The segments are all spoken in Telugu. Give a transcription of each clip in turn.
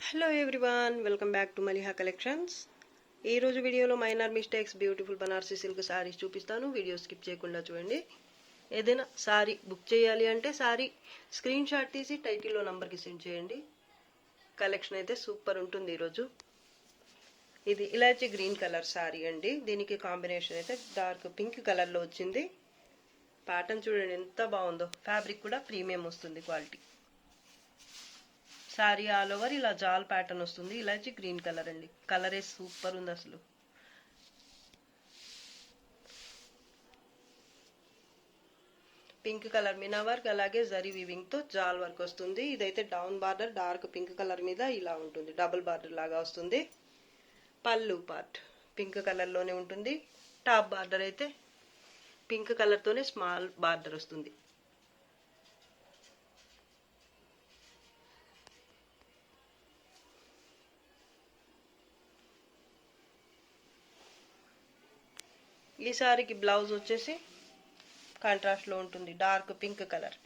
Hello everyone, welcome back to Maliha collections. ఈ రోజు వీడియోలో minor mistakes beautiful Banarasi silk sarees చూపిస్తాను. వీడియో స్కిప్ చేయకుండా చూడండి. ఏదైనా సారీ బుక్ చేయాలి అంటే సారీ స్క్రీన్ షాట్ తీసి టైటిల్లో నంబర్కి సెండ్ చేయండి. కలెక్షన్ అయితే సూపర్ ఉంటుంది. ఈరోజు ఇది ఇలాచీ గ్రీన్ కలర్ సారీ అండి. దీనికి కాంబినేషన్ అయితే డార్క్ పింక్ కలర్లో వచ్చింది. ప్యాటర్న్ చూడండి ఎంత బాగుందో. ఫ్యాబ్రిక్ కూడా ప్రీమియం వస్తుంది క్వాలిటీ. సారీ ఆల్ ఓవర్ ఇలా జాల్ ప్యాటర్న్ వస్తుంది. ఇలాచి గ్రీన్ కలర్ అండి. కలరే సూపర్ ఉంది అసలు. పింక్ కలర్ మీనా వర్క్ అలాగే జరీ వీవింగ్ తో జాల్ వర్క్ వస్తుంది. ఇదైతే down border dark pink colour మీద ఇలా ఉంటుంది. డబుల్ బార్డర్ లాగా వస్తుంది. పళ్ళు పార్ట్ పింక్ కలర్ లోనే ఉంటుంది. టాప్ బార్డర్ అయితే పింక్ కలర్ తోనే స్మాల్ బార్డర్ వస్తుంది. ఈ సారీకి బ్లౌజ్ వచ్చేసి కాంట్రాస్ట్లో ఉంటుంది. Dark pink colour.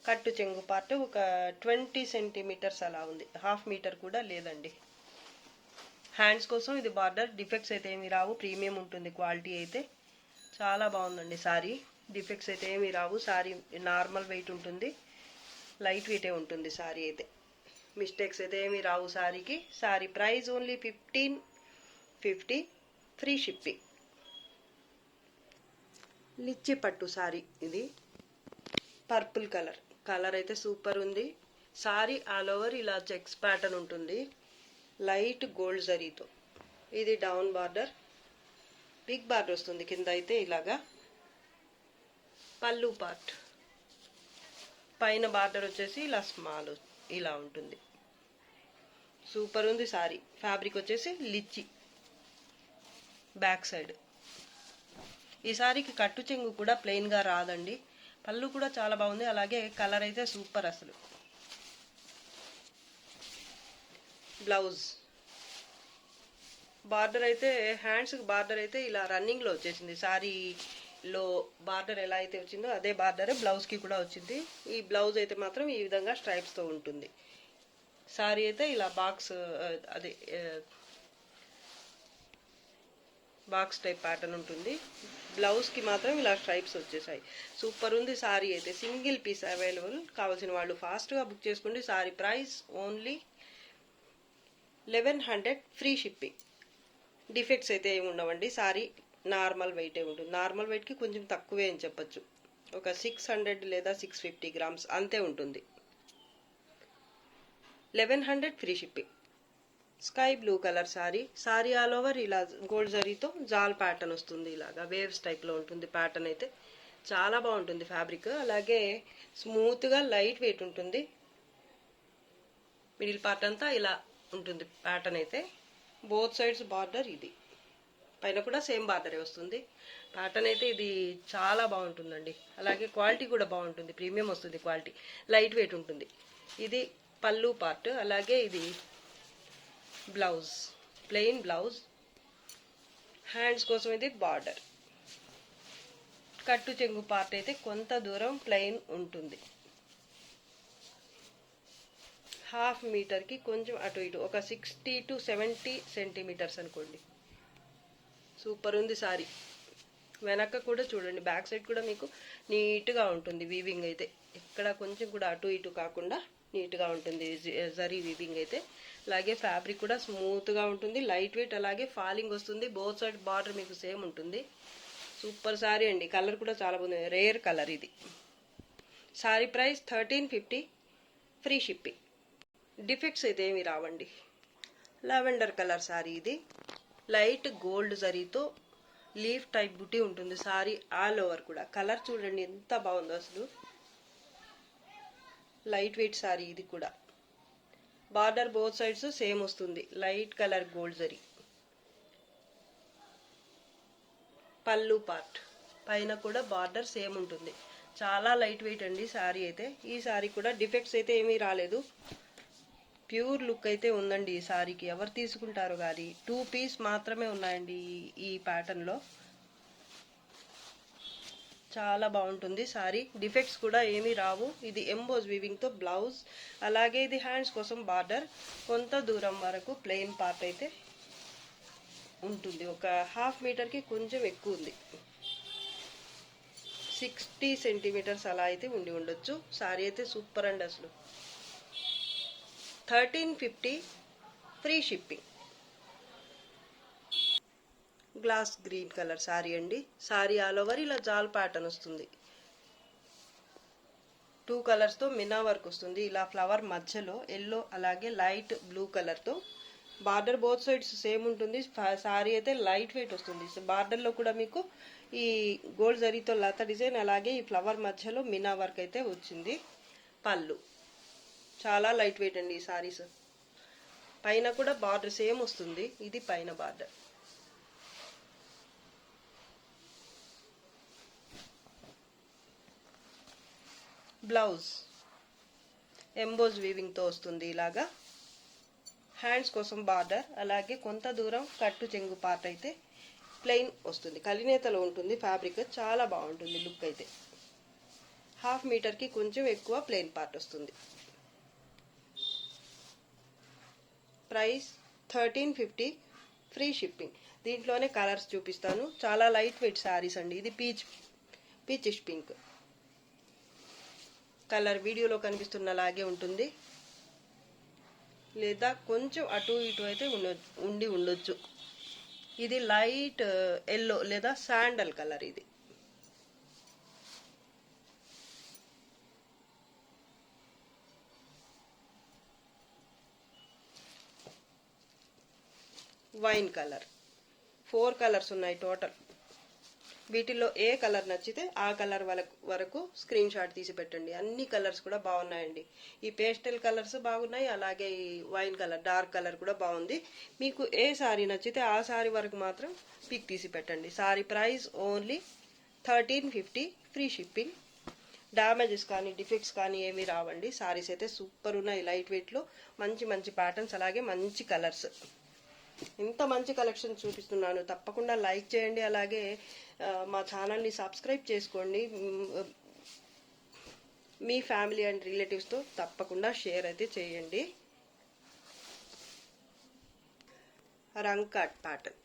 కట్టు చెంగు పార్ట్ ఒక 20 సెంటీమీటర్స్ అలా ఉంది. హాఫ్ మీటర్ కూడా లేదండి. హ్యాండ్స్ కోసం ఇది బార్డర్. డిఫెక్ట్స్ అయితే ఏమి రావు. ప్రీమియం ఉంటుంది క్వాలిటీ అయితే. చాలా బాగుందండి సారీ. డిఫెక్ట్స్ అయితే ఏమి రావు. సారీ నార్మల్ వెయిట్ ఉంటుంది. లైట్ వెయిటే ఉంటుంది సారీ అయితే. మిస్టేక్స్ అయితే ఏమి రావు సారీకి. Saree price only 1550, free shipping. లిచ్చి పట్టు సారీ ఇది. పర్పుల్ కలర్ అయితే సూపర్ ఉంది. సారీ ఆల్ ఓవర్ ఇలా చెక్స్ ప్యాటర్న్ ఉంటుంది. లైట్ గోల్డ్ జరీతో. ఇది డౌన్ బార్డర్. బిగ్ బార్డర్ వస్తుంది కింద అయితే ఇలాగా. పళ్ళు పార్ట్ పైన బార్డర్ వచ్చేసి ఇలా స్మాల్ ఇలా ఉంటుంది. సూపర్ ఉంది సారీ. ఫ్యాబ్రిక్ వచ్చేసి లిచ్చి. బ్యాక్ సైడ్ ఈ సారీకి కట్టు చెంగు కూడా ప్లెయిన్ గా రాదండి. పళ్ళు కూడా చాలా బాగుంది. అలాగే కలర్ అయితే సూపర్ అసలు. బ్లౌజ్ బార్డర్ అయితే హ్యాండ్స్ బార్డర్ అయితే ఇలా రన్నింగ్ లో వచ్చేసింది. సారీలో బార్డర్ ఎలా అయితే వచ్చిందో అదే బార్డర్ బ్లౌజ్ కి కూడా వచ్చింది. ఈ బ్లౌజ్ అయితే మాత్రం ఈ విధంగా స్ట్రైప్స్ తో ఉంటుంది. సారీ అయితే ఇలా బాక్స్ టైప్ ప్యాటర్న్ ఉంటుంది. బ్లౌజ్ కి మాత్రం ఇలా స్ట్రైప్స్ వచ్చేసాయి. సూపర్ ఉంది సారీ అయితే. Single piece available. కావాల్సిన వాళ్ళు ఫాస్ట్ గా బుక్ చేసుకోండి. Sari price only 1100, free shipping. Defects అయితే ఏమి ఉండవండి. సారీ నార్మల్ వెయిటే ఉంటుంది. నార్మల్ వెయిట్ కి కొంచెం తక్కువే అని చెప్పొచ్చు. ఒక 600 లేదా 650 గ్రామ్స్ అంతే ఉంటుంది. 1100, free shipping. Sky blue colour sorry all over ఇలా గోల్డ్ జరీతో జాల్ ప్యాటర్న్ వస్తుంది. ఇలాగా వేవ్స్ టైప్ లో ఉంటుంది. ప్యాటర్న్ అయితే చాలా బాగుంటుంది ఫ్యాబ్రిక్. అలాగే స్మూత్ గా లైట్ వెయిట్ ఉంటుంది. మిడిల్ పార్ట్ అంతా ఇలా ఉంటుంది ప్యాటర్న్ అయితే. బోత్ సైడ్స్ బార్డర్ ఇది. పైన కూడా సేమ్ బార్డరే వస్తుంది. ప్యాటర్న్ అయితే ఇది చాలా బాగుంటుందండి. అలాగే క్వాలిటీ కూడా బాగుంటుంది. ప్రీమియం వస్తుంది క్వాలిటీ. లైట్ వెయిట్ ఉంటుంది. ఇది పళ్ళు పార్ట్. అలాగే ఇది బ్లౌజ్, ప్లెయిన్ బ్లౌజ్. హ్యాండ్స్ కోసం ఇది బార్డర్. కట్టు చెంగు పార్ట్ అయితే కొంత దూరం ప్లెయిన్ ఉంటుంది. హాఫ్ మీటర్ కి కొంచెం అటు ఇటు ఒక 60 to 70 సెంటీమీటర్స్ అనుకోండి. సూపర్ ఉంది సారీ. వెనక కూడా చూడండి. బ్యాక్ సైడ్ కూడా మీకు నీట్ గా ఉంటుంది. వీవింగ్ అయితే ఇక్కడ కొంచెం కూడా అటు ఇటు కాకుండా నీట్ గా ఉంటుంది జరీ వీవింగ్ అయితే. అలాగే ఫ్యాబ్రిక్ కూడా స్మూత్ గా ఉంటుంది. Light weight. అలాగే ఫాలింగ్ వస్తుంది. బోత్ సైడ్ బార్డర్ మీకు సేమ్ ఉంటుంది. సూపర్ సారీ అండి. కలర్ కూడా చాలా బాగుంది. రేర్ కలర్ ఇది. Sorry price 1350, free shipping. Defects అయితే ఏమి రావండి. లావెండర్ కలర్ సారీ ఇది. లైట్ గోల్డ్ జరీతో లీఫ్ టైప్ బుట్టి ఉంటుంది. సారీ ఆల్ ఓవర్ కూడా. కలర్ చూడండి ఎంత బాగుందో అసలు. లైట్ వెయిట్ సారీ ఇది కూడా. బార్డర్ బోత్ సైడ్స్ సేమ్ వస్తుంది. Light colour gold zari. పళ్ళు పార్ట్ పైన కూడా బార్డర్ సేమ్ ఉంటుంది. చాలా లైట్ వెయిట్ అండి సారీ అయితే. ఈ సారీ కూడా డిఫెక్ట్స్ అయితే ఏమీ రాలేదు. ప్యూర్ లుక్ అయితే ఉందండి ఈ సారీకి. ఎవరు తీసుకుంటారో కానీ. 2 పీస్ మాత్రమే ఉన్నాయండి ఈ ప్యాటర్న్ లో. చాలా బాగుంటుంది సారీ. డిఫెక్ట్స్ కూడా ఏమీ రావు. ఇది ఎంబోజ్ వీవింగ్తో బ్లౌజ్, అలాగే ఇది హ్యాండ్స్ కోసం బార్డర్. కొంత దూరం వరకు ప్లెయిన్ పార్ట్ అయితే ఉంటుంది. ఒక హాఫ్ మీటర్కి కొంచెం ఎక్కువ ఉంది, 60 సెంటీమీటర్స్ అలా అయితే ఉండి ఉండొచ్చు. సారీ అయితే సూపర్ అండి అసలు. 1350 free shipping. Glass green colour sorry అండి. సారీ ఆల్ ఓవర్ ఇలా జాల్ ప్యాటర్న్ వస్తుంది. 2 కలర్స్తో మినా వర్క్ వస్తుంది. ఇలా ఫ్లవర్ మధ్యలో ఎల్లో అలాగే లైట్ బ్లూ కలర్తో బార్డర్ బోత్ సైడ్స్ సేమ్ ఉంటుంది. సారీ అయితే లైట్ వెయిట్ వస్తుంది. బార్డర్లో కూడా మీకు ఈ గోల్డ్ జరీతో లత డిజైన్, అలాగే ఈ ఫ్లవర్ మధ్యలో మినా వర్క్ అయితే వచ్చింది. పళ్ళు చాలా లైట్ వెయిట్ అండి ఈ సారీస్. పైన కూడా బార్డర్ సేమ్ వస్తుంది. ఇది పైన బార్డర్. బ్లౌజ్ ఎంబోజ్ వీవింగ్తో వస్తుంది ఇలాగా. హ్యాండ్స్ కోసం బార్డర్, అలాగే కొంత దూరం కట్టు చెంగు పార్ట్ అయితే ప్లెయిన్ వస్తుంది. కలినేతలో ఉంటుంది ఫ్యాబ్రిక్. చాలా బాగుంటుంది లుక్ అయితే. హాఫ్ మీటర్కి కొంచెం ఎక్కువ ప్లెయిన్ పార్ట్ వస్తుంది. Price 1350 free shipping. దీంట్లోనే కలర్స్ చూపిస్తాను. చాలా లైట్ వెయిట్ శారీస్ అండి. ఇది పీచిష్ పింక్ కలర్ వీడియోలో కనిపిస్తున్నలాగే ఉంటుంది, లేదా కొంచెం అటు ఇటు అయితే ఉండొచ్చు. ఇది లైట్ ఎల్లో లేదా శాండల్ కలర్. ఇది వైన్ కలర్. 4 కలర్స్ ఉన్నాయి టోటల్. వీటిల్లో ఏ కలర్ నచ్చితే ఆ కలర్ వరకు స్క్రీన్ షాట్ తీసి పెట్టండి. అన్ని కలర్స్ కూడా బాగున్నాయండి. ఈ పేస్టల్ కలర్స్ బాగున్నాయి, అలాగే ఈ వైన్ కలర్ డార్క్ కలర్ కూడా బాగుంది. మీకు ఏ సారీ నచ్చితే ఆ సారీ వరకు మాత్రం పిక్ తీసి పెట్టండి. Sorry price only 1350 free shipping. Damages కానీ డిఫెక్ట్స్ కానీ ఏమీ రావండి. సారీస్ అయితే సూపర్ ఉన్నాయి. లైట్ వెయిట్లో మంచి మంచి ప్యాటర్న్స్, అలాగే మంచి కలర్స్. ఇంత మంచి కలెక్షన్ చూపిస్తున్నాను, తప్పకుండా లైక్ చేయండి. అలాగే మా ఛానల్ని సబ్స్క్రైబ్ చేసుకోండి. మీ ఫ్యామిలీ అండ్ రిలేటివ్స్తో తప్పకుండా షేర్ అయితే చేయండి. రంగ్ కట్ ప్యాటర్న్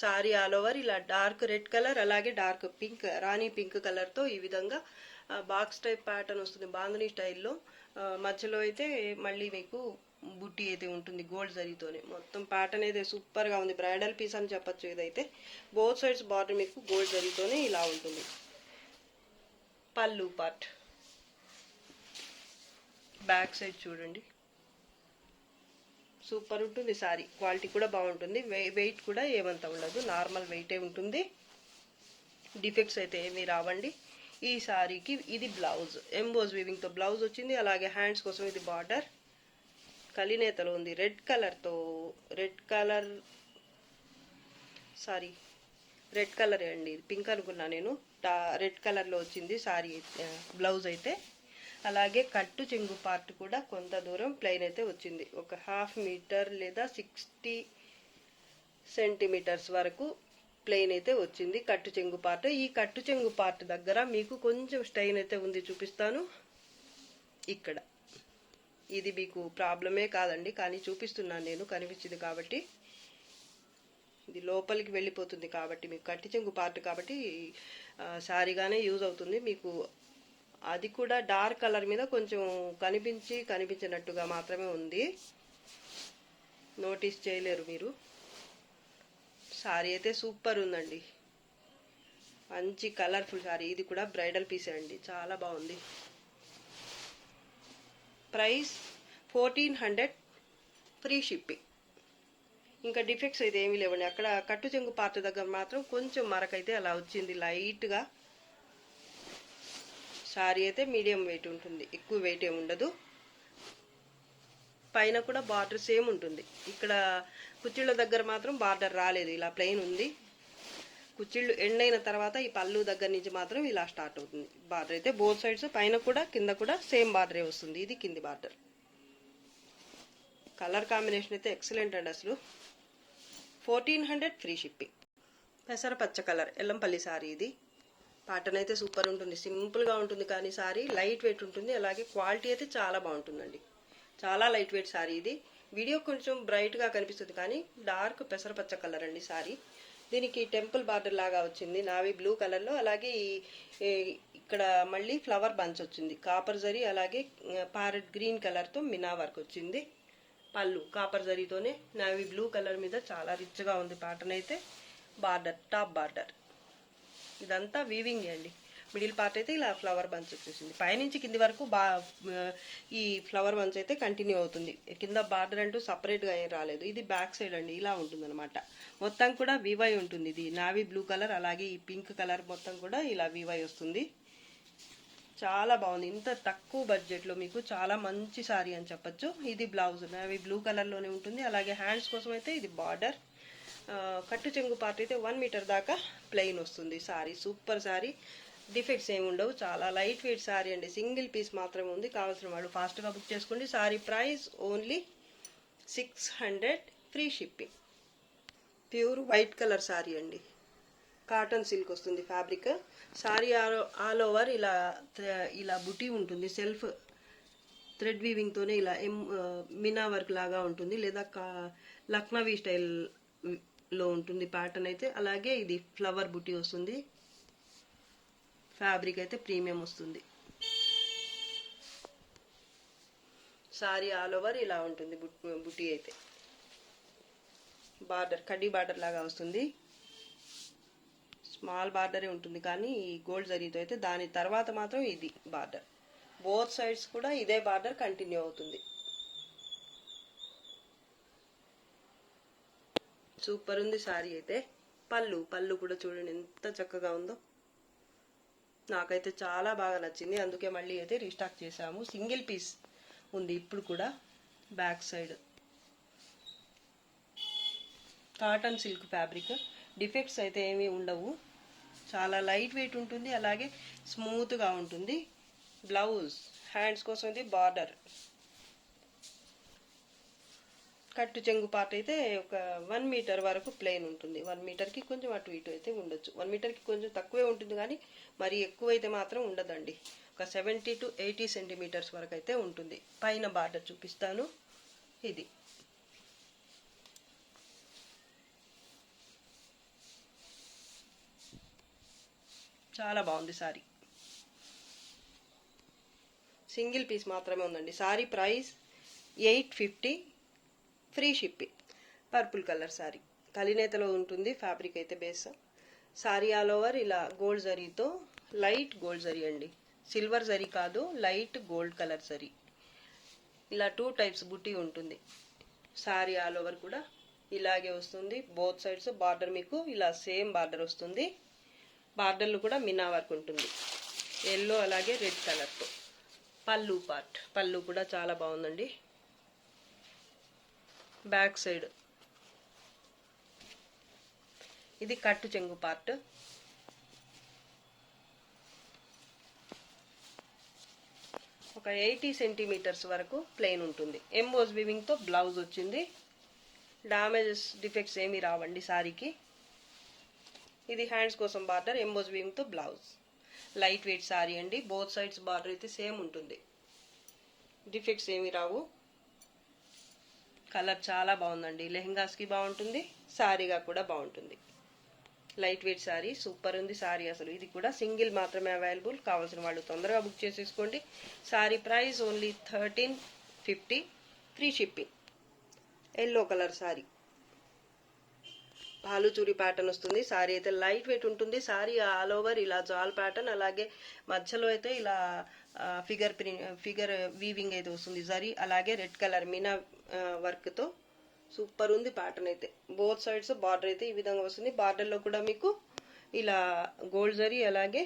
సారీ ఆల్ ఓవర్ ఇలా డార్క్ రెడ్ కలర్, అలాగే డార్క్ పింక్, రాణి పింక్ కలర్తో ఈ విధంగా బాక్స్ టైప్ ప్యాటర్న్ వస్తుంది. బాంధనీ స్టైల్లో. మధ్యలో అయితే మళ్ళీ మీకు బుట్టి అయితే ఉంటుంది గోల్డ్ జరీతోనే. మొత్తం ప్యాటర్న్ అయితే సూపర్గా ఉంది. బ్రైడల్ పీస్ అని చెప్పచ్చు. ఇదైతే బోత్ సైడ్స్ బార్డర్ మీకు గోల్డ్ జరీతోనే ఇలా ఉంటుంది. పళ్ళు పార్ట్ బ్యాక్ సైడ్ చూడండి, సూపర్ ఉంటుంది సారీ. క్వాలిటీ కూడా బాగుంటుంది. వెయిట్ కూడా ఏమంత ఉండదు, నార్మల్ వెయిటే ఉంటుంది. డిఫెక్ట్స్ అయితే ఏమీ రావండి. ఈ సారీకి ఇది బ్లౌజ్, ఎంబోజ్ వీవింగ్తో బ్లౌజ్ వచ్చింది. అలాగే హ్యాండ్స్ కోసం ఇది బార్డర్ కలినేతలో ఉంది. రెడ్ కలర్ అండి. పింక్ అనుకున్నా నేను. రెడ్ కలర్లో వచ్చింది సారీ బ్లౌజ్ అయితే. అలాగే కట్టు చెంగు పార్ట్ కూడా కొంత దూరం ప్లెయిన్ అయితే వచ్చింది. ఒక హాఫ్ మీటర్ లేదా 60 సెంటీమీటర్స్ వరకు ప్లెయిన్ అయితే వచ్చింది కట్టు చెంగు పార్ట్. ఈ కట్టు చెంగు పార్ట్ దగ్గర మీకు కొంచెం స్టైన్ అయితే ఉంది, చూపిస్తాను. ఇక్కడ ఇది మీకు ప్రాబ్లమే కాదండి, కానీ చూపిస్తున్నాను నేను, కనిపించింది కాబట్టి. ఇది లోపలికి వెళ్ళిపోతుంది కాబట్టి మీకు కట్టి చెంగు పార్ట్ కాబట్టి సారీగానే యూజ్ అవుతుంది మీకు. అది కూడా డార్క్ కలర్ మీద కొంచెం కనిపించినట్టుగా మాత్రమే ఉంది, నోటీస్ చేయలేరు మీరు. సారీ అయితే సూపర్ ఉందండి, మంచి కలర్ఫుల్ సారీ. ఇది కూడా బ్రైడల్ పీసే అండి, చాలా బాగుంది. Price 1400 free shipping. ఇంకా డిఫెక్ట్స్ అయితే ఏమీ లేవండి. అక్కడ కట్టు చెంగు పార్ట్ దగ్గర మాత్రం కొంచెం మరకైతే అలా వచ్చింది లైట్గా. సారీ అయితే మీడియం వెయిట్ ఉంటుంది, ఎక్కువ వెయిట్ ఏమి ఉండదు. పైన కూడా బార్డర్ సేమ్ ఉంటుంది. ఇక్కడ కుచ్చిళ్ళ దగ్గర మాత్రం బార్డర్ రాలేదు, ఇలా ప్లెయిన్ ఉంది. కుచ్చిళ్ళు ఎండ్ అయిన తర్వాత ఈ పళ్ళు దగ్గర నుంచి మాత్రం ఇలా స్టార్ట్ అవుతుంది బార్డర్ అయితే. బోత్ సైడ్స్ పైన కూడా కింద కూడా సేమ్ బార్డరే వస్తుంది. ఇది కింది బార్డర్. కలర్ కాంబినేషన్ అయితే ఎక్సలెంట్ అండి అసలు. 1400 ఫ్రీ షిప్పింగ్. పెసర పచ్చ కలర్ ఎల్లంపల్లి సారీ ఇది. ప్యాటర్న్ అయితే సూపర్ ఉంటుంది, సింపుల్గా ఉంటుంది కానీ సారీ లైట్ వెయిట్ ఉంటుంది, అలాగే క్వాలిటీ అయితే చాలా బాగుంటుందండి. చాలా లైట్ వెయిట్ సారీ ఇది. వీడియో కొంచెం బ్రైట్గా కనిపిస్తుంది కానీ డార్క్ పెసరపచ్చ కలర్ అండి సారీ. దీనికి టెంపుల్ బార్డర్ లాగా వచ్చింది నావీ బ్లూ కలర్లో, అలాగే ఇక్కడ మళ్ళీ ఫ్లవర్ బంచ్ వచ్చింది కాపర్ జరీ, అలాగే ప్యారెట్ గ్రీన్ కలర్తో మినా వర్క్ వచ్చింది. పళ్ళు కాపర్ జరీతోనే నావీ బ్లూ కలర్ మీద చాలా రిచ్గా ఉంది ప్యాటర్న్ అయితే. బార్డర్ టాప్ బార్డర్ ఇదంతా వీవింగ్ అండి. మిడిల్ పార్ట్ అయితే ఇలా ఫ్లవర్ బంచ్ వచ్చేసింది, పైనుంచి కింది వరకు ఈ ఫ్లవర్ బంచ్ అయితే కంటిన్యూ అవుతుంది. కింద బార్డర్ అంటూ సపరేట్గా ఏం రాలేదు. ఇది బ్యాక్ సైడ్ అండి, ఇలా ఉంటుంది అనమాట. మొత్తం కూడా వివై ఉంటుంది. ఇది నావీ బ్లూ కలర్, అలాగే ఈ పింక్ కలర్ మొత్తం కూడా ఇలా వివై వస్తుంది. చాలా బాగుంది. ఇంత తక్కువ బడ్జెట్లో మీకు చాలా మంచి సారీ అని చెప్పొచ్చు. ఇది బ్లౌజ్ నావీ బ్లూ కలర్లోనే ఉంటుంది, అలాగే హ్యాండ్స్ కోసం అయితే ఇది బార్డర్. కట్టు చెంగు పార్ట్ అయితే 1 మీటర్ దాకా ప్లెయిన్ వస్తుంది. సారీ సూపర్ సారీ, డిఫెక్ట్స్ ఏమి ఉండవు. చాలా లైట్ వెయిట్ సారీ అండి, సింగిల్ పీస్ మాత్రమే ఉంది. కావాల్సిన వాళ్ళు ఫాస్ట్గా బుక్ చేసుకోండి. Sari price only 600, free shipping. Pure white colour sorry అండి, కాటన్ సిల్క్ వస్తుంది ఫ్యాబ్రిక్. సారీ ఆల్ ఓవర్ ఇలా బుటీ ఉంటుంది, సెల్ఫ్ థ్రెడ్ వీవింగ్తోనే ఇలా మినా వర్క్ లాగా ఉంటుంది, లేదా లక్నవీ స్టైల్లో ఉంటుంది ప్యాటర్న్ అయితే. అలాగే ఇది ఫ్లవర్ బుటీ వస్తుంది. ఫ్యాబ్రిక్ అయితే ప్రీమియం వస్తుంది. సారీ ఆల్ ఓవర్ ఇలా ఉంటుంది బుటీ అయితే. బార్డర్ కడ్డీ బార్డర్ లాగా వస్తుంది, స్మాల్ బార్డరే ఉంటుంది కానీ ఈ గోల్డ్ జరీతో అయితే. దాని తర్వాత మాత్రం ఇది బార్డర్, బోత్ సైడ్స్ కూడా ఇదే బార్డర్ కంటిన్యూ అవుతుంది. సూపర్ ఉంది సారీ అయితే. పళ్ళు కూడా చూడండి ఎంత చక్కగా ఉందో, నాకైతే చాలా బాగా నచ్చింది. అందుకే మళ్ళీ అయితే రీస్టాక్ చేసాము. సింగిల్ పీస్ ఉంది ఇప్పుడు కూడా. Back side cotton silk fabric, defects అయితే ఏమీ ఉండవు. చాలా లైట్ వెయిట్ ఉంటుంది, అలాగే స్మూత్గా ఉంటుంది. బ్లౌజ్ హ్యాండ్స్ కోసం ఇది బార్డర్. కట్టు చెంగు పార్ట్ అయితే ఒక 1 మీటర్ వరకు ప్లెయిన్ ఉంటుంది. 1 మీటర్కి కొంచెం అటు ఇటు అయితే ఉండొచ్చు. 1 మీటర్కి కొంచెం తక్కువే ఉంటుంది కానీ మరి ఎక్కువైతే మాత్రం ఉండదండి. ఒక 70 to 80 సెంటీమీటర్స్ వరకు అయితే ఉంటుంది. పైన బార్డర్ చూపిస్తాను. ఇది చాలా బాగుంది సారీ. సింగిల్ పీస్ మాత్రమే ఉందండి. Saree price 850, free shipping. Purple colour saree, కలినేతలో ఉంటుంది ఫ్యాబ్రిక్ అయితే బేస్. సారీ ఆల్ ఓవర్ ఇలా గోల్డ్ జరీతో, లైట్ గోల్డ్ జరీ అండి, సిల్వర్ జరీ కాదు, లైట్ గోల్డ్ కలర్ జరీ. ఇలా 2 టైప్స్ బుట్టి ఉంటుంది. సారీ ఆల్ ఓవర్ కూడా ఇలాగే వస్తుంది. బోత్ సైడ్స్ బార్డర్ మీకు ఇలా సేమ్ బార్డర్ వస్తుంది. బార్డర్లు కూడా మినా వర్క్ ఉంటుంది, ఎల్లో అలాగే రెడ్ కలర్తో. పళ్ళు కూడా చాలా బాగుందండి. బ్యాక్ సైడ్ ఇది కట్టు చెంగు పార్ట్. ఒక 80 సెంటీమీటర్స్ వరకు ప్లెయిన్ ఉంటుంది. ఎంబోస్ వీవింగ్తో బ్లౌజ్ వచ్చింది. డామేజెస్ డిఫెక్ట్స్ ఏమీ రావండి సారీకి. ఇది హ్యాండ్స్ కోసం బార్డర్, ఎంబోస్ వీవింగ్తో బ్లౌజ్. లైట్ వెయిట్ సారీ అండి, బోత్ సైడ్స్ బార్డర్ అయితే సేమ్ ఉంటుంది, డిఫెక్ట్స్ ఏమీ రావు. కలర్ చాలా బాగుందండి, లెహంగాస్కి బాగుంటుంది, సారీగా కూడా బాగుంటుంది. లైట్ వెయిట్ సారీ, సూపర్ ఉంది సారీ అసలు. ఇది కూడా సింగిల్ మాత్రమే అవైలబుల్. కావాల్సిన వాళ్ళు తొందరగా బుక్ చేసేసుకోండి. Saree price only 1350, free shipping. Yellow colour saree, Baluchari pattern వస్తుంది. సారీ అయితే లైట్ వెయిట్ ఉంటుంది. సారీ ఆల్ ఓవర్ ఇలా జాల్ ప్యాటర్న్, అలాగే మధ్యలో అయితే ఇలా ఫిగర్ వీవింగ్ అయితే వస్తుంది జరీ, అలాగే రెడ్ కలర్ మీనా వర్క్తో. సూపర్ ఉంది ప్యాటర్న్ అయితే. బోత్ సైడ్స్ బార్డర్ అయితే ఈ విధంగా వస్తుంది. బార్డర్లో కూడా మీకు ఇలా గోల్డ్ జరీ, అలాగే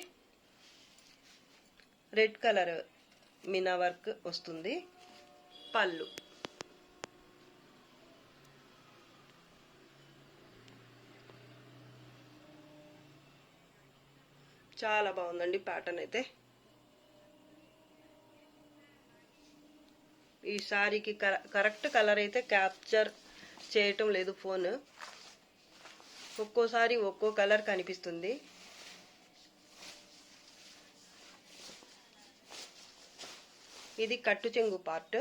రెడ్ కలర్ మీనా వర్క్ వస్తుంది. పళ్ళు చాలా బాగుందండి ప్యాటర్న్ అయితే. ఈ సారీకి కరెక్ట్ కలర్ అయితే క్యాప్చర్ చేయటం లేదు ఫోన్, ఒక్కోసారి ఒక్కో కలర్ కనిపిస్తుంది. ఇది కట్టు చెంగు పార్ట్.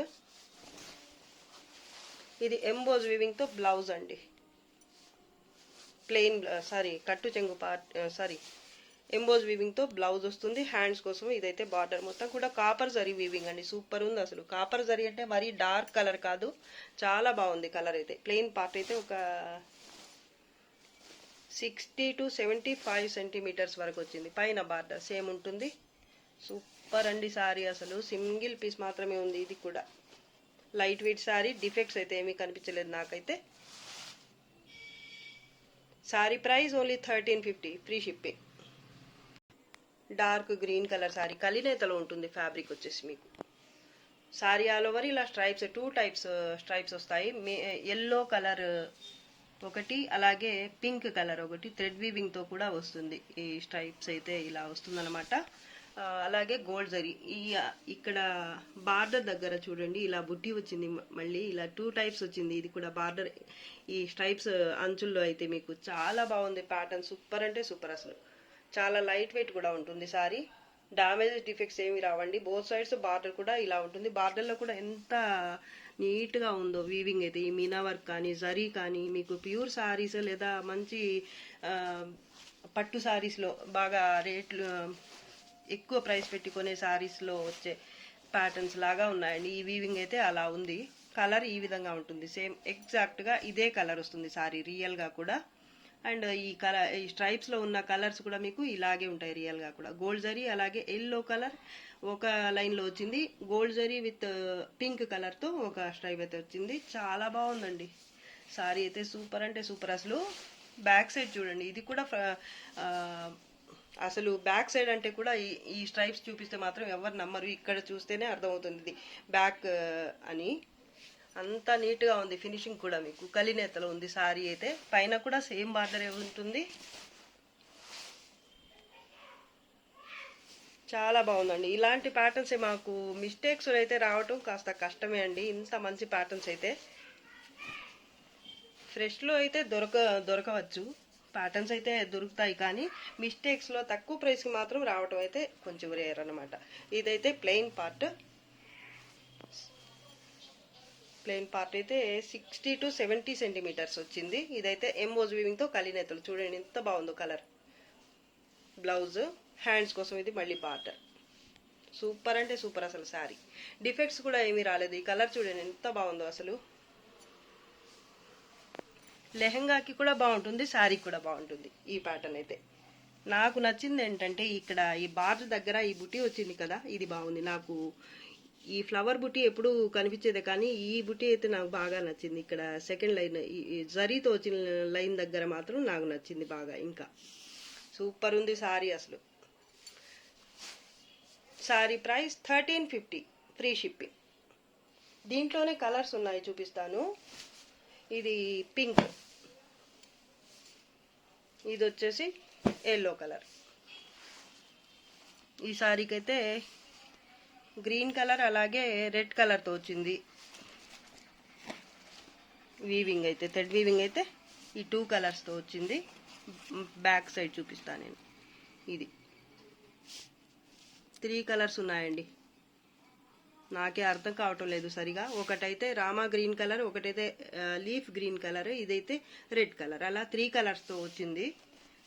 ఇది ఎంబోజ్ వీవింగ్ తో బ్లౌజ్ అండి. ప్లెయిన్ కట్టు చెంగు పార్ట్ ఎంబోజ్ వీవింగ్ తో బ్లౌజ్ వస్తుంది. హ్యాండ్స్ కోసం ఇదైతే బార్డర్ మొత్తం కూడా కాపర్ జరీ వీవింగ్ అండి. సూపర్ ఉంది అసలు. కాపర్ జరీ అంటే మరీ డార్క్ కలర్ కాదు, చాలా బాగుంది కలర్ అయితే. ప్లెయిన్ పార్ట్ అయితే ఒక 60 to 75 సెంటీమీటర్స్ వరకు వచ్చింది. పైన బార్డర్ సేమ్ ఉంటుంది. సూపర్ అండి సారీ అసలు. సింగిల్ పీస్ మాత్రమే ఉంది ఇది కూడా. లైట్ వెయిట్ సారీ, డిఫెక్ట్స్ అయితే ఏమీ కనిపించలేదు నాకైతే. Saree price only 1350, free shipping. Dark green colour saree, కలినేతలో ఉంటుంది ఫ్యాబ్రిక్ వచ్చేసి మీకు. సారీ ఆల్ ఓవర్ ఇలా స్ట్రైప్స్, 2 టైప్స్ స్ట్రైప్స్ వస్తాయి. ఎల్లో కలర్ ఒకటి, అలాగే పింక్ కలర్ ఒకటి, థ్రెడ్ వీవింగ్ తో కూడా వస్తుంది. ఈ స్ట్రైప్స్ అయితే ఇలా వస్తుందన్నమాట. అలాగే గోల్డ్ జరీ. ఇక్కడ బార్డర్ దగ్గర చూడండి ఇలా బుట్టి వచ్చింది. మళ్ళీ ఇలా 2 టైప్స్ వచ్చింది. ఇది కూడా బార్డర్ ఈ స్ట్రైప్స్ అంచుల్లో అయితే మీకు చాలా బాగుంది ప్యాటర్న్. సూపర్ అంటే సూపర్ అసలు. చాలా లైట్ వెయిట్ కూడా ఉంటుంది సారీ. డామేజ్ డిఫెక్ట్స్ ఏమి రావండి. బోత్ సైడ్స్ బార్డర్ కూడా ఇలా ఉంటుంది. బార్డర్లో కూడా ఎంత నీట్గా ఉందో వీవింగ్ అయితే. ఈ మీనా వర్క్ కానీ జరీ కానీ మీకు ప్యూర్ సారీస్ లేదా మంచి పట్టు సారీస్లో బాగా రేట్లు ఎక్కువ ప్రైస్ పెట్టుకునే సారీస్లో వచ్చే ప్యాటర్న్స్ లాగా ఉన్నాయండి. ఈ వీవింగ్ అయితే అలా ఉంది. కలర్ ఈ విధంగా ఉంటుంది. సేమ్ ఎగ్జాక్ట్గా ఇదే కలర్ వస్తుంది సారీ రియల్గా కూడా. అండ్ ఈ స్ట్రైప్స్ లో ఉన్న కలర్స్ కూడా మీకు ఇలాగే ఉంటాయి రియల్ గా కూడా. గోల్డ్ జరీ అలాగే ఎల్లో కలర్ ఒక లైన్ లో వచ్చింది. Gold zari with pink colour తో ఒక స్ట్రైప్ అయితే వచ్చింది. చాలా బాగుందండి సారీ అయితే. సూపర్ అంటే సూపర్ అసలు. బ్యాక్ సైడ్ చూడండి. ఇది కూడా అసలు బ్యాక్ సైడ్ అంటే కూడా ఈ స్ట్రైప్స్ చూపిస్తే మాత్రం ఎవరు నమ్మరు. ఇక్కడ చూస్తేనే అర్థమవుతుంది ఇది బ్యాక్ అని. అంతా నీట్గా ఉంది. ఫినిషింగ్ కూడా మీకు కలినేతలో ఉంది సారీ అయితే. పైన కూడా సేమ్ బార్డర్ ఉంటుంది. చాలా బాగుందండి. ఇలాంటి ప్యాటర్న్స్ మాకు మిస్టేక్స్ అయితే రావటం కాస్త కష్టమే అండి. ఇంత మంచి ప్యాటర్న్స్ అయితే ఫ్రెష్లో అయితే దొరకవచ్చు. ప్యాటర్న్స్ అయితే దొరుకుతాయి, కానీ మిస్టేక్స్లో తక్కువ ప్రైస్కి మాత్రం రావటం అయితే కొంచెం రేర్ అనమాట. ఇదైతే ప్లెయిన్ పార్ట్ అయితే 60 to 70 సెంటీమీటర్స్ వచ్చింది. ఇదైతే ఎంబోజ్ వీవింగ్ తో కలినేతలు. చూడండి ఎంత బాగుందో కలర్. బ్లౌజ్, హ్యాండ్స్ కోసం ఇది మళ్ళీ బార్డర్. సూపర్ అంటే సూపర్ అసలు సారీ. డిఫెక్ట్స్ కూడా ఏమీ రాలేదు. ఈ కలర్ చూడండి ఎంత బాగుందో అసలు. లెహంగాకి కూడా బాగుంటుంది, శారీకి కూడా బాగుంటుంది ఈ ప్యాటర్న్ అయితే. నాకు నచ్చింది ఏంటంటే ఇక్కడ ఈ బార్డర్ దగ్గర ఈ బుట్టి వచ్చింది కదా, ఇది బాగుంది నాకు. ఈ ఫ్లవర్ బుట్టి ఎప్పుడు కనిపించేదే, కానీ ఈ బుట్టి అయితే నాకు బాగా నచ్చింది. ఇక్కడ సెకండ్ లైన్ ఈ జరీతో వచ్చిన లైన్ దగ్గర మాత్రం నాకు నచ్చింది బాగా. ఇంకా సూపర్ ఉంది సారీ అసలు. Sorry price 1350, free shipping. దీంట్లోనే కలర్స్ ఉన్నాయి, చూపిస్తాను. ఇది పింక్, ఇది వచ్చేసి ఎల్లో కలర్. ఈ సారీకి అయితే గ్రీన్ కలర్ అలాగే రెడ్ కలర్తో వచ్చింది వీవింగ్ అయితే. థ్రెడ్ వీవింగ్ అయితే ఈ 2 కలర్స్తో వచ్చింది. బ్యాక్ సైడ్ చూపిస్తాను నేను. ఇది 3 కలర్స్ ఉన్నాయండి. నాకే అర్థం కావటం లేదు సరిగా. ఒకటైతే రామా గ్రీన్ కలర్, ఒకటైతే లీఫ్ గ్రీన్ కలర్, ఇదైతే రెడ్ కలర్. అలా 3 కలర్స్తో వచ్చింది.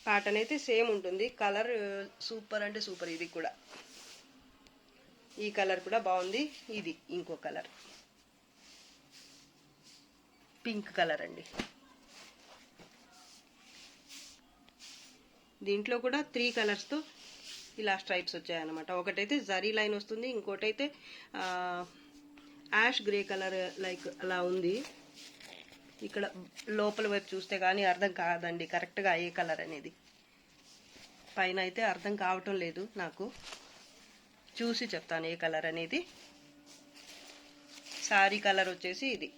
ప్యాటర్న్ అయితే సేమ్ ఉంటుంది. కలర్ సూపర్ అంటే సూపర్. ఇది కూడా ఈ కలర్ కూడా బాగుంది. ఇది ఇంకో కలర్ పింక్ కలర్ అండి. దీంట్లో కూడా 3 కలర్స్తో ఇలా స్ట్రైప్స్ వచ్చాయన్నమాట. ఒకటైతే జరీ లైన్ వస్తుంది, ఇంకోటైతే యాష్ గ్రే కలర్ లైక్ అలా ఉంది. ఇక్కడ లోపల వైపు చూస్తే కానీ అర్థం కాదండి కరెక్ట్గా ఏ కలర్ అనేది. పైన అయితే అర్థం కావటం లేదు నాకు, చూసి చెప్తాను ఏ కలర్ అనేది. సారీ కలర్ వచ్చేసి ఇది.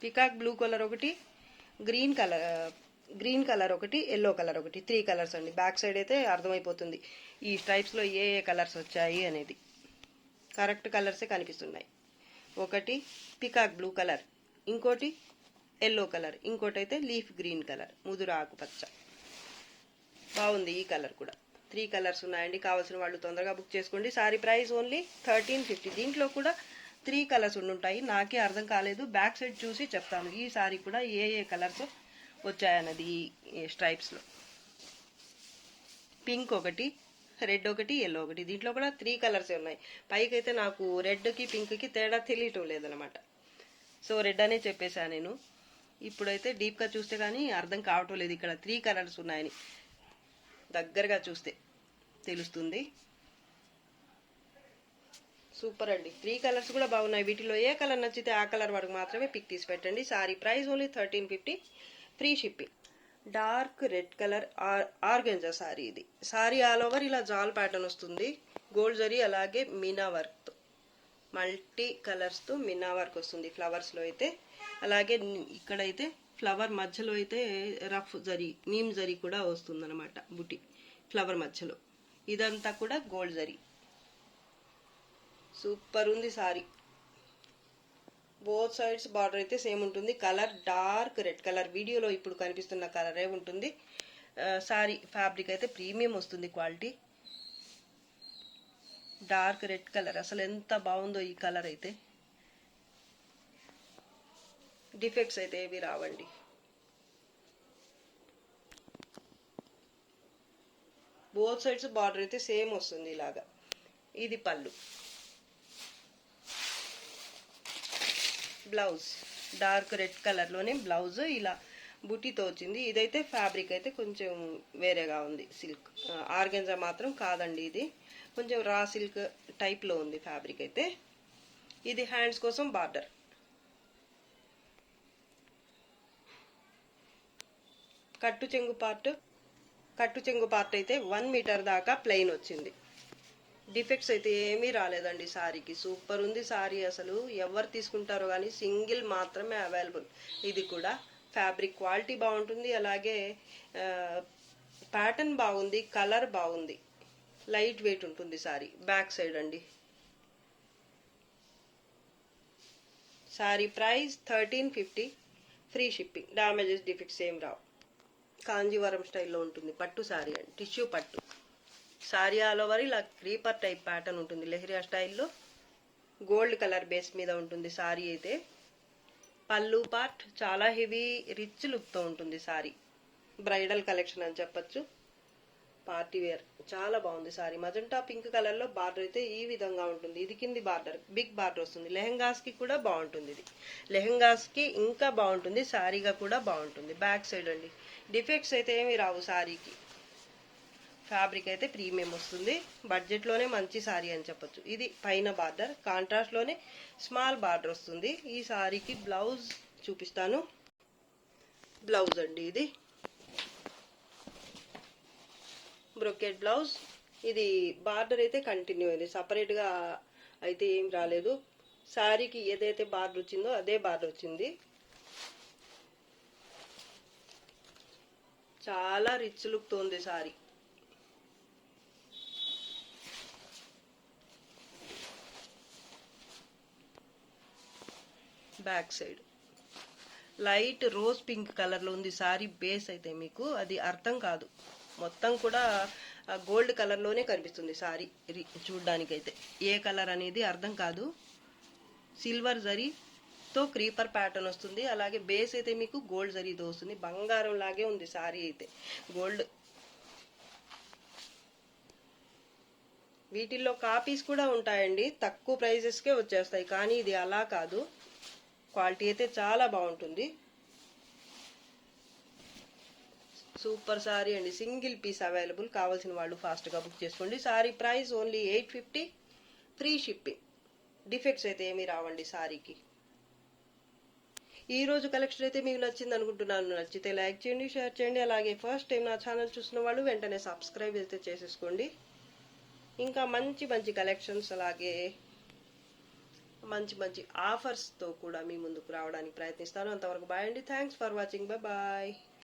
పికాక్ బ్లూ కలర్ ఒకటి, గ్రీన్ కలర్ ఒకటి, ఎల్లో కలర్ ఒకటి. 3 కలర్స్ అండి. బ్యాక్ సైడ్ అయితే అర్థమైపోతుంది ఈ స్ట్రైప్స్లో ఏ ఏ కలర్స్ వచ్చాయి అనేది. కరెక్ట్ కలర్సే కనిపిస్తున్నాయి. ఒకటి పికాక్ బ్లూ కలర్, ఇంకోటి ఎల్లో కలర్, ఇంకోటి అయితే లీఫ్ గ్రీన్ కలర్, ముదురు ఆకుపచ్చ. బాగుంది ఈ కలర్ కూడా. 3 కలర్స్ ఉన్నాయండి. కావాల్సిన వాళ్ళు తొందరగా బుక్ చేసుకోండి. Sari price only 1350. దీంట్లో కూడా 3 కలర్స్ ఉంటాయి. నాకే అర్థం కాలేదు, బ్యాక్ సైడ్ చూసి చెప్తాను. ఈ సారీ కూడా ఏ కలర్స్ వచ్చాయన్నది ఈ స్ట్రైప్స్లో. పింక్ ఒకటి, రెడ్ ఒకటి, ఎల్లో ఒకటి. దీంట్లో కూడా 3 కలర్స్ ఉన్నాయి. పైకి అయితే నాకు రెడ్కి పింక్కి తేడా తెలియటం లేదనమాట. సో రెడ్ అనే చెప్పేశాను నేను. ఇప్పుడైతే డీప్గా చూస్తే కానీ అర్థం కావటం లేదు ఇక్కడ 3 కలర్స్ ఉన్నాయని. దగ్గరగా చూస్తే తెలుస్తుంది. సూపర్ అండి. 3 కలర్స్ కూడా బాగున్నాయి. వీటిలో ఏ కలర్ నచ్చితే ఆ కలర్ వరకు మాత్రమే పిక్ తీసి పెట్టండి. Sorry price only 1350, free shipping. Dark red colour organza sorry. ఇది సారీ ఆల్ ఓవర్ ఇలా జాల్ ప్యాటర్న్ వస్తుంది. గోల్డ్ జరీ అలాగే మీనా వర్క్తో, మల్టీ కలర్స్తో మీనా వర్క్ వస్తుంది ఫ్లవర్స్లో అయితే. అలాగే ఇక్కడైతే ఫ్లవర్ మధ్యలో అయితే రఫ్ జరీ, నీమ్ జరీ కూడా వస్తుందన్నమాట. బుటి ఫ్లవర్ మధ్యలో ఇదంతా కూడా గోల్డ్ జరీ. సూపర్ ఉంది సారీ. బోత్ సైడ్స్ బార్డర్ అయితే సేమ్ ఉంటుంది. కలర్ డార్క్ రెడ్ కలర్, వీడియోలో ఇప్పుడు కనిపిస్తున్న కలరే ఉంటుంది. సారీ ఫ్యాబ్రిక్ అయితే ప్రీమియం వస్తుంది క్వాలిటీ. డార్క్ రెడ్ కలర్, అసలు ఎంత బాగుందో ఈ కలర్ అయితే. డిఫెక్ట్స్ అయితే ఏవి రావండి. బోత్ సైడ్స్ బార్డర్ అయితే సేమ్ వస్తుంది ఇలాగా. ఇది పళ్ళు. బ్లౌజ్ డార్క్ రెడ్ కలర్లోనే బ్లౌజ్ ఇలా బుటీతో వచ్చింది. ఇదైతే ఫ్యాబ్రిక్ అయితే కొంచెం వేరేగా ఉంది. సిల్క్ ఆర్గెన్జా మాత్రం కాదండి, ఇది కొంచెం రా సిల్క్ టైప్లో ఉంది ఫ్యాబ్రిక్ అయితే. ఇది హ్యాండ్స్ కోసం బార్డర్. కట్టు చెంగు పార్ట్ అయితే 1 మీటర్ దాకా ప్లెయిన్ వచ్చింది. డిఫెక్ట్స్ అయితే ఏమీ రాలేదండి సారీకి. సూపర్ ఉంది సారీ. అసలు ఎవరు తీసుకుంటారో కానీ సింగిల్ మాత్రమే అవైలబుల్. ఇది కూడా ఫ్యాబ్రిక్ క్వాలిటీ బాగుంటుంది, అలాగే ప్యాటర్న్ బాగుంది, కలర్ బాగుంది, లైట్ వెయిట్ ఉంటుంది సారీ. బ్యాక్ సైడ్ అండి. Sorry price 1350, free shipping. Damages defects ఏం రావు. కాంజీవరం స్టైల్లో ఉంటుంది. పట్టు సారీ అండి, టిష్యూ పట్టు సారీ. ఆల్ ఓవర్ ఇలా క్రీపర్ టైప్ ప్యాటర్న్ ఉంటుంది. లెహరియా స్టైల్లో గోల్డ్ కలర్ బేస్ మీద ఉంటుంది సారీ అయితే. పళ్ళు పార్ట్ చాలా హెవీ రిచ్ లుక్తో ఉంటుంది సారీ. బ్రైడల్ కలెక్షన్ అని చెప్పచ్చు. పార్టీ వేర్ చాలా బాగుంది సారీ. మజంటా పింక్ కలర్లో బార్డర్ అయితే ఈ విధంగా ఉంటుంది. ఇది కింది బార్డర్, బిగ్ బార్డర్ వస్తుంది. లెహెంగాస్కి కూడా బాగుంటుంది. ఇది లెహెంగాస్కి ఇంకా బాగుంటుంది, సారీగా కూడా బాగుంటుంది. బ్యాక్ సైడ్ అండి. డిఫెక్ట్స్ అయితే ఏమి రావు సారీకి. ఫ్యాబ్రిక్ అయితే ప్రీమియం వస్తుంది. బడ్జెట్లోనే మంచి సారీ అని చెప్పొచ్చు. ఇది పైన బార్డర్, కాంట్రాస్ట్లోనే స్మాల్ బార్డర్ వస్తుంది. ఈ సారీకి బ్లౌజ్ చూపిస్తాను. బ్లౌజ్ అండి ఇది బ్రొకెట్ బ్లౌజ్. ఇది బార్డర్ అయితే కంటిన్యూ అయింది, సపరేట్గా అయితే ఏం రాలేదు. సారీకి ఏదైతే బార్డర్ వచ్చిందో అదే బార్డర్ వచ్చింది. చాలా రిచ్ లుక్తో ఉంది sorry. Back side light rose pink కలర్లో ఉంది సారీ. బేస్ అయితే మీకు అది అర్థం కాదు, మొత్తం కూడా గోల్డ్ కలర్లోనే కనిపిస్తుంది సారీ చూడ్డానికైతే. ఏ కలర్ అనేది అర్థం కాదు. సిల్వర్ జరీతో క్రీపర్ ప్యాటర్న్ వస్తుంది. అలాగే బేస్ అయితే మీకు గోల్డ్ జరీతో వస్తుంది. బంగారం లాగే ఉంది సారీ అయితే. గోల్డ్. వీటిల్లో కాపీస్ కూడా ఉంటాయండి, తక్కువ ప్రైజెస్కే వచ్చేస్తాయి. కానీ ఇది అలా కాదు, క్వాలిటీ అయితే చాలా బాగుంటుంది. సూపర్ సారీ అండి. Single piece available. కావాల్సిన వాళ్ళు ఫాస్ట్గా బుక్ చేసుకోండి. Sari price only 850, free shipping. Defects అయితే ఏమీ రావండి సారీకి. ఈ రోజు కలెక్షన్ అయితే మీకు నచ్చింది అనుకుంటున్నాను. నచ్చితే లైక్ చేయండి, షేర్ చేయండి. అలాగే ఫస్ట్ టైం నా ఛానల్ చూసిన వాళ్ళు వెంటనే సబ్స్క్రైబ్ అయితే చేసేసుకోండి. ఇంకా మంచి మంచి కలెక్షన్స్, అలాగే మంచి మంచి ఆఫర్స్తో కూడా మీ ముందుకు రావడానికి ప్రయత్నిస్తాను. అంతవరకు బాయ్ అండి. Thanks for watching. బాయ్.